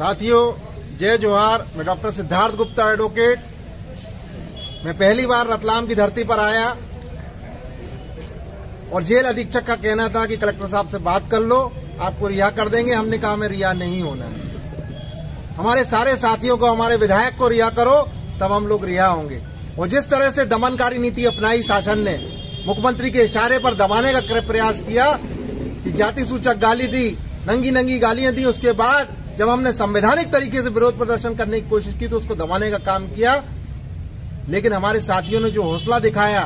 साथियों, जय जोहार। मैं डॉक्टर सिद्धार्थ गुप्ता एडवोकेट। मैं पहली बार रतलाम की धरती पर आया और जेल अधीक्षक का कहना था कि कलेक्टर साहब से बात कर लो, आपको रिहा कर देंगे। हमने कहा हमें रिहा नहीं होना है, हमारे सारे साथियों को, हमारे विधायक को रिहा करो, तब हम लोग रिहा होंगे। और जिस तरह से दमनकारी नीति अपनाई शासन ने, मुख्यमंत्री के इशारे पर दबाने का प्रयास किया कि जाति सूचक गाली दी, नंगी नंगी गालियां दी। उसके बाद जब हमने संवैधानिक तरीके से विरोध प्रदर्शन करने की कोशिश की तो उसको दबाने का काम किया। लेकिन हमारे साथियों ने जो हौसला दिखाया,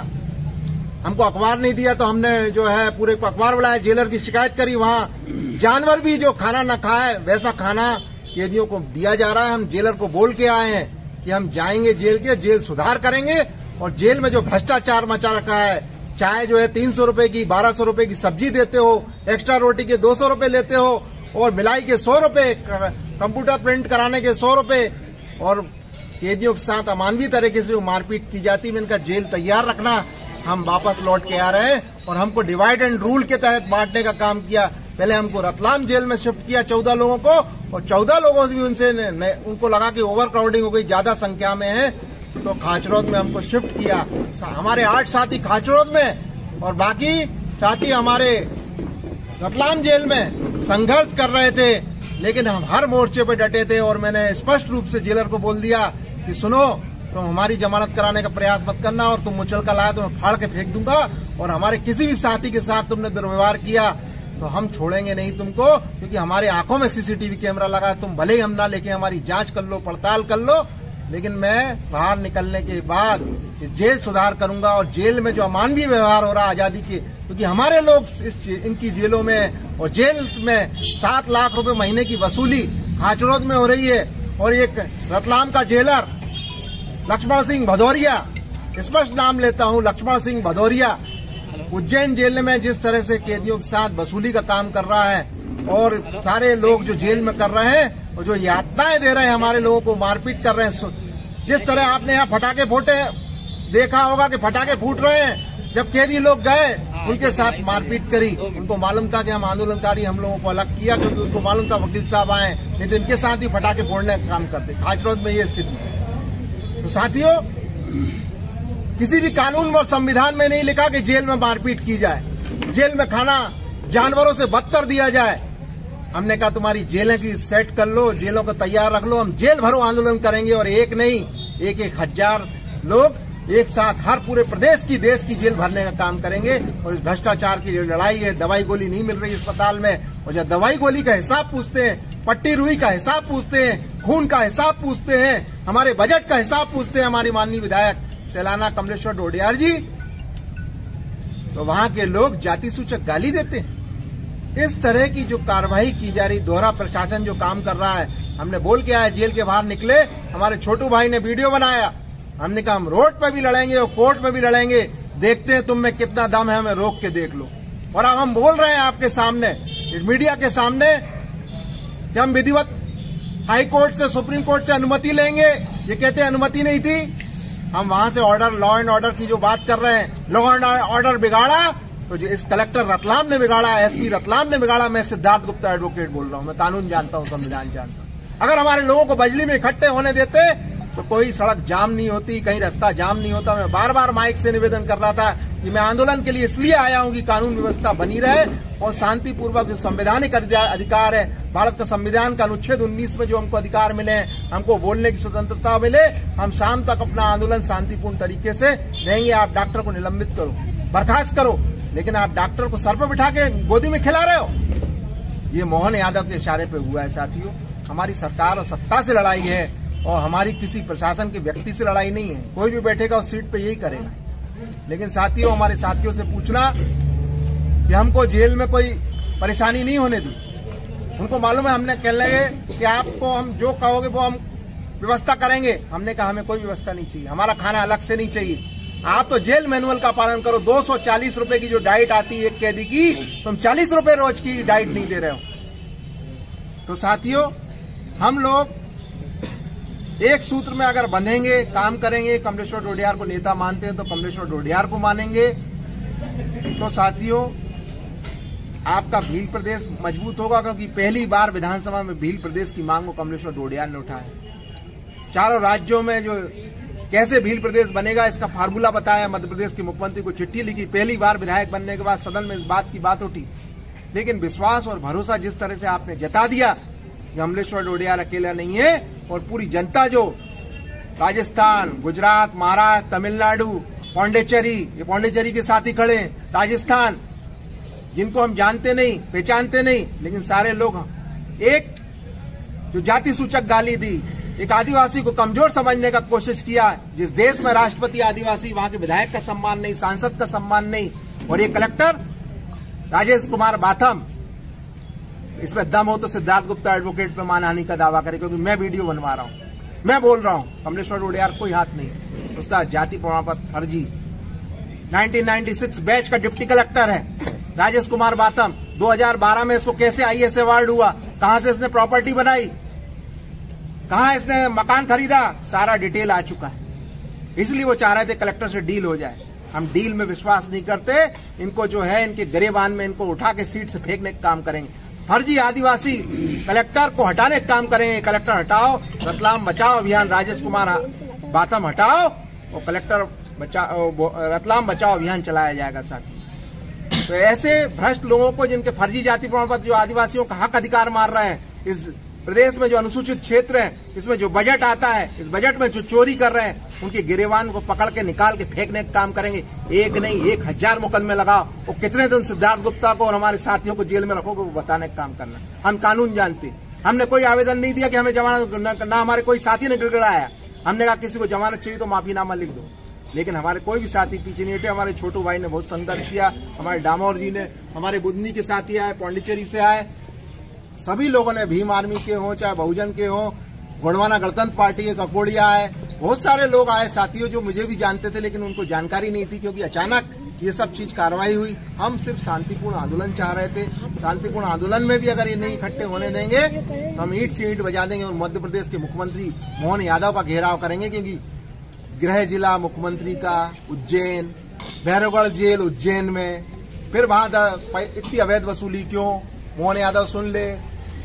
हमको अखबार नहीं दिया तो हमने जो है पूरे को अखबार बुलाया, जेलर की शिकायत करी। वहां जानवर भी जो खाना न खाए वैसा खाना कैदियों को दिया जा रहा है। हम जेलर को बोल के आए हैं कि हम जाएंगे जेल सुधार करेंगे। और जेल में जो भ्रष्टाचार मचा रखा है, चाय जो है 300 रुपए की 1200 रुपए की सब्जी देते हो, एक्स्ट्रा रोटी के 200 रुपए लेते हो, और मिलाई के 100 रुपए, कंप्यूटर प्रिंट कराने के 100 रुपए, और कैदियों के साथ अमानवीय तरीके से जो मारपीट की जाती है, इनका जेल तैयार रखना। हम वापस लौट के आ रहे हैं और हमको डिवाइड एंड रूल के तहत बांटने का काम किया। पहले हमको रतलाम जेल में शिफ्ट किया 14 लोगों को, और 14 लोगों से भी उनको लगा कि ओवर क्राउडिंग हो गई, ज्यादा संख्या में है, तो खाचरोद में हमको शिफ्ट किया। हमारे 8 साथी खाचरोद में और बाकी साथी हमारे रतलाम जेल में संघर्ष कर रहे थे। लेकिन हम हर मोर्चे पर डटे थे और मैंने स्पष्ट रूप से जेलर को बोल दिया कि सुनो, तुम हमारी जमानत कराने का प्रयास मत करना, और तुम मुचल का लाया तो मैं फाड़ के फेंक दूंगा, और हमारे किसी भी साथी के साथ तुमने दुर्व्यवहार किया तो हम छोड़ेंगे नहीं तुमको, क्योंकि हमारे आंखों में सीसीटीवी कैमरा लगा है। तुम भले ही हम ना लेके हमारी जांच कर लो, पड़ताल कर लो, लेकिन मैं बाहर निकलने के बाद जेल सुधार करूंगा। और जेल में जो अमानवीय व्यवहार हो रहा है आजादी के, क्योंकि हमारे लोग इनकी जेलों में और जेल में 7 लाख रुपए महीने की वसूली खाचरोद में हो रही है। और एक रतलाम का जेलर लक्ष्मण सिंह भदौरिया, स्पष्ट नाम लेता हूं, लक्ष्मण सिंह भदौरिया, उज्जैन जेल में जिस तरह से कैदियों के साथ वसूली का काम कर रहा है, और सारे लोग जो जेल में कर रहे हैं और जो यातनाएं दे रहे हैं, हमारे लोगों को मारपीट कर रहे हैं। जिस तरह आपने यहाँ पटाखे फोटे देखा होगा कि पटाखे फूट रहे हैं, जब कैदी लोग गए उनके साथ मारपीट करी। उनको मालूम था कि हम आंदोलनकारी, हम लोगों को अलग किया, क्योंकि उनको मालूम था वकील साहब आए, नहीं तो इनके साथ ही पटाखे फोड़ने का काम करते। खाचरोद में ये स्थिति है। तो साथियों, किसी भी कानून और संविधान में नहीं लिखा कि जेल में मारपीट की जाए, जेल में खाना जानवरों से बदतर दिया जाए। हमने कहा तुम्हारी जेलें की सेट कर लो, जेलों को तैयार रख लो, हम जेल भरो आंदोलन करेंगे। और एक नहीं, 1,000 लोग एक साथ हर पूरे प्रदेश की, देश की जेल भरने का काम करेंगे। और इस भ्रष्टाचार की लड़ाई है। दवाई गोली नहीं मिल रही अस्पताल में, और जब दवाई गोली का हिसाब पूछते हैं, पट्टी रुई का हिसाब पूछते हैं, खून का हिसाब पूछते हैं, हमारे बजट का हिसाब पूछते हैं हमारी माननीय विधायक सैलाना कमलेश्वर डोडियार जी, तो वहां के लोग जाति सूचक गाली देते हैं। इस तरह की जो कार्रवाई की जा रही, दोहरा प्रशासन जो काम कर रहा है, हमने बोल के आया, जेल के बाहर निकले, हमारे छोटू भाई ने वीडियो बनाया, हमने कहा हम रोड पे भी लड़ेंगे और कोर्ट में भी लड़ेंगे, देखते हैं तुम में कितना दम है, हमें रोक के देख लो। और अब हम बोल रहे हैं आपके सामने, इस मीडिया के सामने, कि हम विधिवत हाई कोर्ट से, सुप्रीम कोर्ट से अनुमति लेंगे। ये कहते हैं अनुमति नहीं थी। हम वहां से ऑर्डर, लॉ एंड ऑर्डर की जो बात कर रहे हैं, लॉ एंड ऑर्डर बिगाड़ा तो जो इस कलेक्टर रतलाम ने बिगाड़ा, एसपी रतलाम ने बिगाड़ा। मैं सिद्धार्थ गुप्ता एडवोकेट बोल रहा हूं, मैं कानून जानता हूं, संविधान जानता हूं। अगर हमारे लोगों को बजली में इकट्ठे होने देते तो कोई सड़क जाम नहीं होती, कहीं रास्ता जाम नहीं होता। मैं बार बार माइक से निवेदन कर रहा था कि मैं आंदोलन के लिए इसलिए आया हूं कि कानून व्यवस्था बनी रहे और शांतिपूर्वक जो संवैधानिक अधिकार है, भारत का संविधान का अनुच्छेद 19 में जो हमको अधिकार मिले हैं, हमको बोलने की स्वतंत्रता मिले, हम शाम तक अपना आंदोलन शांतिपूर्ण तरीके से देंगे। आप डॉक्टर को निलंबित करो, बर्खास्त करो, लेकिन आप डॉक्टर को सर पर बिठा के गोदी में खिला रहे हो। ये मोहन यादव के इशारे पे हुआ है। साथियों, हमारी सरकार और सत्ता से लड़ाई है, और हमारी किसी प्रशासन के व्यक्ति से लड़ाई नहीं है। कोई भी बैठेगा उस सीट पे यही करेगा। लेकिन साथियों, हमारे साथियों से पूछना कि हमको जेल में कोई परेशानी नहीं होने दी। उनको मालूम है, हमने कह रहे कि आपको हम जो कहोगे वो हम व्यवस्था करेंगे। हमने कहा हमें कोई व्यवस्था नहीं चाहिए, हमारा खाना अलग से नहीं चाहिए। आप तो जेल मैनुअल का पालन करो। 240 रुपए की जो डाइट आती है एक कैदी की, तुम 40 रुपए रोज की डाइट नहीं दे रहे हो। तो साथियों, हम लोग एक सूत्र में अगर बंधेंगे, काम करेंगे, कमलेश्वर डोडियार को नेता मानते हैं तो कमलेश्वर डोडियार को मानेंगे। तो साथियों, आपका भील प्रदेश मजबूत होगा, क्योंकि पहली बार विधानसभा में भील प्रदेश की मांग को कमलेश्वर डोडियाल ने उठाया। चारों राज्यों में जो कैसे भील प्रदेश बनेगा इसका फार्मूला बताया, मध्य प्रदेश के मुख्यमंत्री को चिट्ठी लिखी। पहली बार विधायक बनने के बाद सदन में इस बात की बात उठी, लेकिन विश्वास और भरोसा जिस तरह से आपने जता दिया कि कमलेश्वर डोडियाल अकेला नहीं है, और पूरी जनता जो राजस्थान, गुजरात, महाराष्ट्र, तमिलनाडु, पौंडीचेरी, ये पौंडीचेरी के साथ ही खड़े हैं, राजस्थान, जिनको हम जानते नहीं पहचानते नहीं, लेकिन सारे लोग एक जो जाति सूचक गाली दी, एक आदिवासी को कमजोर समझने का कोशिश किया। जिस देश में राष्ट्रपति आदिवासी, वहां के विधायक का सम्मान नहीं, सांसद का सम्मान नहीं, और ये कलेक्टर राजेश कुमार बाथम, इसमें दम हो तो सिद्धार्थ गुप्ता एडवोकेट पे मानहानि का दावा करे, क्योंकि मैं वीडियो बनवा रहा हूं, मैं बोल रहा हूं, कमलेश्वर डोडियाल कोई हाथ नहीं, उसका जाति प्रमाण पत्र फर्जी। 1996 बैच का डिप्टी कलेक्टर है राजेश कुमार बाथम। 2012 में इसको कैसे आईएएस अवार्ड हुआ, कहां से इसने प्रॉपर्टी बनाई, कहां इसने मकान खरीदा, सारा डिटेल आ चुका है। इसलिए वो चाह रहे थे कलेक्टर से डील हो जाए। हम डील में विश्वास नहीं करते, इनको जो है इनके गिरेबान में इनको उठा के सीट से फेंकने का काम करेंगे। फर्जी आदिवासी कलेक्टर को हटाने का काम करेंगे। कलेक्टर हटाओ, रतलाम बचाओ अभियान राजेश कुमार बाथम हटाओ, और कलेक्टर रतलाम बचाओ अभियान चलाया जाएगा साथी। तो ऐसे भ्रष्ट लोगों को, जिनके फर्जी जाति प्रमाण पत्र, जो आदिवासियों का हक अधिकार मार रहे हैं, इस प्रदेश में जो अनुसूचित क्षेत्र है, इसमें जो बजट आता है, इस बजट में जो चोरी कर रहे हैं, उनके गिरेबान को पकड़ के निकाल के फेंकने का काम करेंगे। एक नहीं 1000 मुकदमे लगाओ, और कितने दिन सिद्धार्थ गुप्ता को और हमारे साथियों को जेल में रखोगे, वो बताने का काम करना। हम कानून जानते, हमने कोई आवेदन नहीं दिया कि हमें जमानत, ना हमारे कोई साथी ने गिड़गिड़ाया। हमने कहा किसी को जमानत चाहिए तो माफीनामा लिख दो, लेकिन हमारे कोई भी साथी पीछे नहीं हटे। हमारे छोटू भाई ने बहुत संघर्ष किया, हमारे डामोर जी ने, हमारे बुधनी के साथी आए, पौंडीचेरी से आए, सभी लोगों ने, भीम आर्मी के हों चाहे बहुजन के हों, गोंडवाना गणतंत्र पार्टी के ककोड़िया आए, बहुत सारे लोग आए साथियों, जो मुझे भी जानते थे लेकिन उनको जानकारी नहीं थी, क्योंकि अचानक ये सब चीज कार्रवाई हुई। हम सिर्फ शांतिपूर्ण आंदोलन चाह रहे थे। शांतिपूर्ण आंदोलन में भी अगर ये नहीं इकट्ठे होने देंगे तो हम ईंट से ईंट बजा देंगे, और मध्य प्रदेश के मुख्यमंत्री मोहन यादव का घेराव करेंगे, क्योंकि गृह जिला मुख्यमंत्री का उज्जैन, भैरवगढ़ जेल उज्जैन में, फिर वहां इतनी अवैध वसूली क्यों? मोहन यादव सुन ले,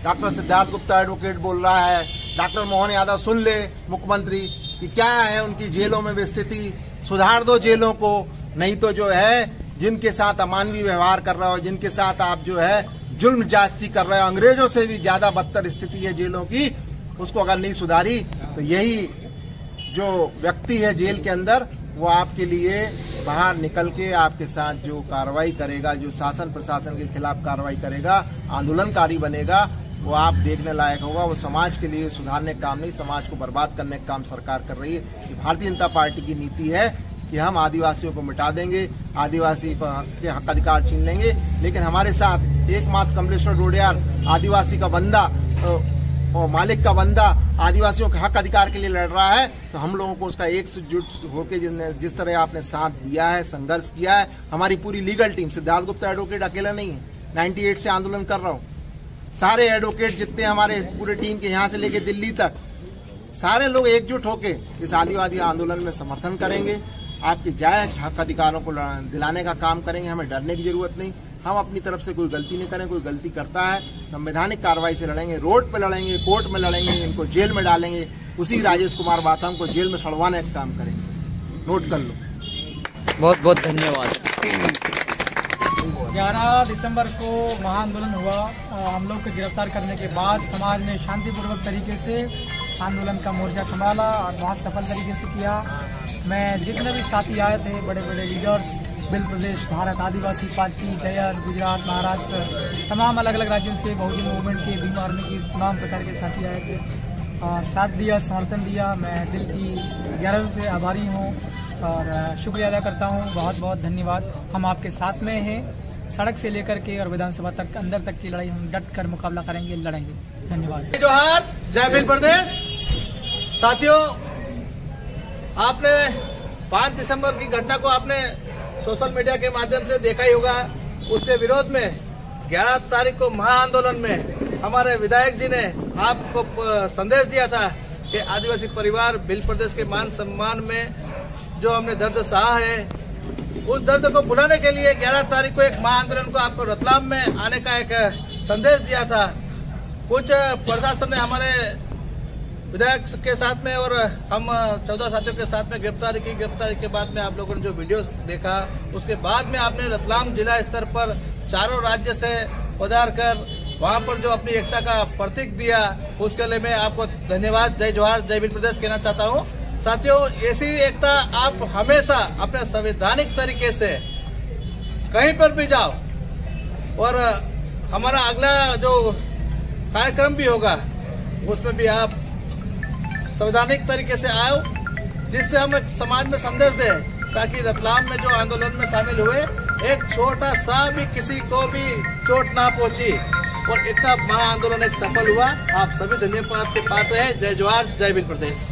डॉक्टर सिद्धार्थ गुप्ता एडवोकेट बोल रहा है, डॉक्टर मोहन यादव सुन ले मुख्यमंत्री कि क्या है उनकी जेलों में स्थिति, सुधार दो जेलों को, नहीं तो जो है जिनके साथ अमानवीय व्यवहार कर रहे हो, जिनके साथ आप जो है जुल्म जास्ती कर रहे हो, अंग्रेजों से भी ज्यादा बदतर स्थिति है जेलों की, उसको अगर नहीं सुधारी तो यही जो व्यक्ति है जेल के अंदर, वो आपके लिए बाहर निकल के आपके साथ जो कार्रवाई करेगा, जो शासन प्रशासन के खिलाफ कार्रवाई करेगा, आंदोलनकारी बनेगा, वो आप देखने लायक होगा। वो समाज के लिए सुधारने का काम नहीं, समाज को बर्बाद करने का काम सरकार कर रही है। भारतीय जनता पार्टी की नीति है कि हम आदिवासियों को मिटा देंगे, आदिवासी के हक अधिकार छीन लेंगे, लेकिन हमारे साथ एकमात्र कमलेश्वर डोडियाल आदिवासी का बंदा और मालिक का बंदा आदिवासियों के हक अधिकार के लिए लड़ रहा है, तो हम लोगों को उसका एकजुट होकर जिस तरह आपने साथ दिया है, संघर्ष किया है, हमारी पूरी legal team, Siddharth Gupta advocate अकेला नहीं है, 98 से आंदोलन कर रहा हूँ, सारे एडवोकेट जितने हमारे पूरे टीम के यहाँ से लेके दिल्ली तक, सारे लोग एकजुट होके इस आदिवासी आंदोलन में समर्थन करेंगे, आपके जायज हक अधिकारों को दिलाने का काम करेंगे। हमें डरने की जरूरत नहीं, हम अपनी तरफ से कोई गलती नहीं करें। कोई गलती करता है संवैधानिक कार्रवाई से लड़ेंगे, रोड पे लड़ेंगे, कोर्ट में लड़ेंगे, इनको जेल में डालेंगे, उसी राजेश कुमार बाथम को जेल में सड़वाने का काम करेंगे। नोट कर लो। बहुत बहुत धन्यवाद। 11 दिसंबर को महाआंदोलन हुआ। हम लोग को गिरफ्तार करने के बाद समाज ने शांतिपूर्वक तरीके से आंदोलन का मोर्चा संभाला और बहुत सफल तरीके से किया। मैं जितने भी साथी आए थे, बड़े बड़े लीडर्स, बिल प्रदेश, भारत आदिवासी पार्टी, दयाल, गुजरात, महाराष्ट्र, तमाम अलग अलग राज्यों से, बहुजन मूवमेंट के, भीम आर्मी की तमाम प्रकार के साथी आए थे और साथ दिया, समर्थन दिया। मैं दिल की गहराई से आभारी हूँ और शुक्रिया अदा करता हूँ। बहुत बहुत धन्यवाद। हम आपके साथ में हैं, सड़क से लेकर के और विधानसभा तक, अंदर तक की लड़ाई हम डट कर मुकाबला करेंगे, लड़ेंगे। धन्यवाद। जोहार, जय भील प्रदेश। साथियों, आपने 5 दिसंबर की घटना को आपने सोशल मीडिया के माध्यम से देखा ही होगा। उसके विरोध में 11 तारीख को महाआंदोलन में हमारे विधायक जी ने आपको संदेश दिया था कि आदिवासी परिवार भील प्रदेश के मान सम्मान में जो हमने दर्द सहा है, उस दर्द को भुलाने के लिए 11 तारीख को एक महाआंदोलन को आपको रतलाम में आने का एक संदेश दिया था। कुछ प्रशासन ने हमारे विधायक के साथ में और हम 14 साथियों के साथ में गिरफ्तारी के बाद में आप लोगों ने जो वीडियो देखा, उसके बाद में आपने रतलाम जिला स्तर पर चारों राज्य से पधार कर वहाँ पर जो अपनी एकता का प्रतीक दिया, उसके लिए मैं आपको धन्यवाद, जय जोहार, जय भील प्रदेश कहना चाहता हूँ। साथियों, ऐसी एकता आप हमेशा अपने संवैधानिक तरीके से कहीं पर भी जाओ, और हमारा अगला जो कार्यक्रम भी होगा उसमें भी आप संवैधानिक तरीके से आओ, जिससे हम एक समाज में संदेश दें, ताकि रतलाम में जो आंदोलन में शामिल हुए एक छोटा सा भी किसी को भी चोट ना पहुंची और इतना महा आंदोलन एक सफल हुआ। आप सभी धन्यवाद के पात्र हैं। जय जोहार, जय भील प्रदेश।